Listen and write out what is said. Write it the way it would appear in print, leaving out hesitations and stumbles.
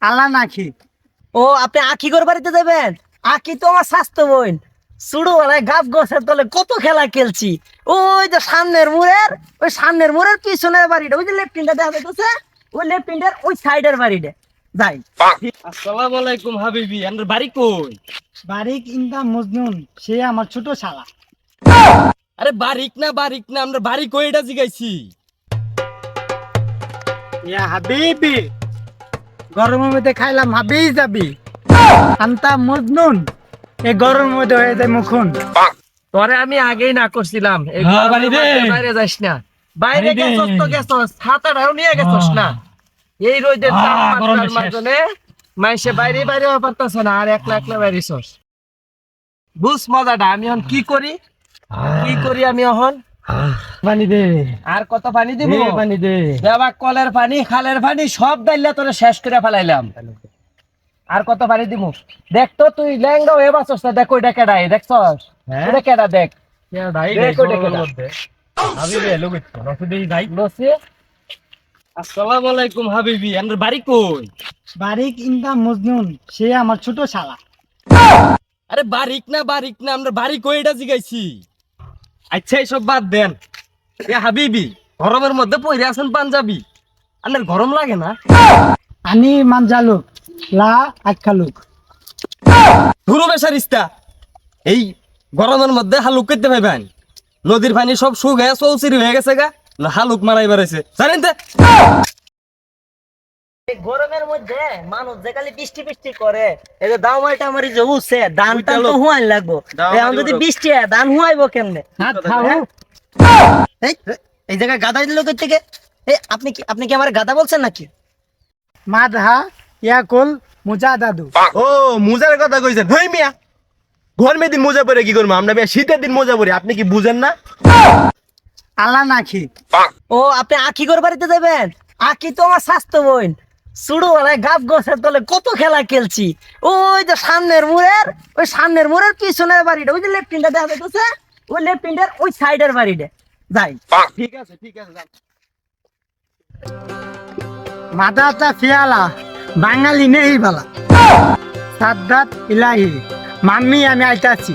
আল্লাহ নাকি। ও আপনি আখি ঘর বাড়িতে যাবেন? আখি তো আমার স্বাস্থ্য বোন। ছোটবেলায় গাছ গাছের তলে কত খেলা খেলছি। ওই যে সামনের মোড়ের পিছনের বাড়িটা, ওই যে লেফটিনটা দেখা যাইতেছে, ওই লেফটিনটার ওই সাইডের বাড়িটা যাই। আসসালামু আলাইকুম হাবিবি, আপনার বাড়ি কই? বারিক ইনকাম মজনুন, সে আমার ছোট শালা। আরে বারিক না আপনার বাড়ি কই এটা জিগাইছি। ইয়া হাবিবি, গরমের মধ্যে খাইলাম হাবি যাবি। আন্তা মজনুন, এই গরমের মধ্যে হয়ে যায় মুখুন। তোরে আমি আগেই না করছিলাম এই হ্যাঁ, গরমের বাড়ি দে। মধ্যে বাইরে যাস না। বাইরে বাড়ি দে। গেছস তো গেছস, ছাতাটাও নিয়ে গেছস না। এই রোদের গরমে শেষ। মাঝখানে মাইসে বাইরে বাইরে পারতাছে না, আর একলা একলা বাইরেছস। বুঝ মজাটা। আমি এখন কি করি আমি এখন? পানি দে, আর কত পানি দিব? পানি দে। দেবা কলের পানি, খালের পানি সব ডাইলা তোরে শেষ করে ফেলাইলাম। আর কত পানি দিব? দেখ তো তুই লেঙ্গা হয়ে বাঁচস না। দেখ ওইটা কেডাই, দেখছস? হ্যাঁ? ওইটা কেডা দেখ। ভাই দেখ ওইটা কেডা। হাবিবি এলো কইতো রসুদি যাই। বসে আসসালামু আলাইকুম হাবিবি, আপনার বাড়ি কই? বারিক ইনকাম মজনুন, সে আমার ছোট শালা। আরে বারিক না আপনার বাড়ি কই এটা জিগাইছি। আচ্ছা এইসব বাদ দেন। এ হাবিবি, গরমের মধ্যে পইরে আছেন পাঞ্জাবি, আপনার গরম লাগে না? আনি মানজালুক লা আখালুক। ধুরো বেসারিস্তা, এই গরমের মধ্যে হালুক করতে পাইবেন? নদীর পানি সব শুকায় চৌচিরি হয়ে গেছে গা, হালুক মারাই বেড়াইছে জানেন তো? এই গরমের মধ্যে মানুষ যে খালি বৃষ্টি বৃষ্টি করে, এই যে দাওমাইটা আমার যে উঠছে, ধান টান তো হুয়াইন লাগবো। এখন যদি বৃষ্টি হয় ধান হুয়াইবো কেমনে? হাত খাও। এই এই জায়গায় গাদা দিল কই থেকে? এই আপনি কি আমার গাদা বলছেন নাকি? মাদহা ইয়াকুল মুজা দাদু। ও মোজার কথা কইছেন? হই মিয়া, গরমের দিন মোজা পরে কি করবো আমরা? মিয়া শীতের দিন মোজা পরি, আপনি কি বুঝেন না? আল্লাহ নাকি। ও আপনি আখি ঘর বাড়িতে যাবেন? আখি তো আমার স্বাস্থ্য বোন। ছোটবেলায় গাছ গাছের তলে কত খেলা খেলছি। ওই যে সামনের মোড়ের পিছনের বাড়িটা, ওই যে লেফটিনটা দেখা যাইতেছে, ওই লেফটিনটার ওই সাইডের বাড়িটা যাই। ঠিক আছে যান। মাদাতা ফিয়ালা, বাঙালি নেই বালা। সাদ্দাত ইলাহি, মাম্মি আমি আইতাছি।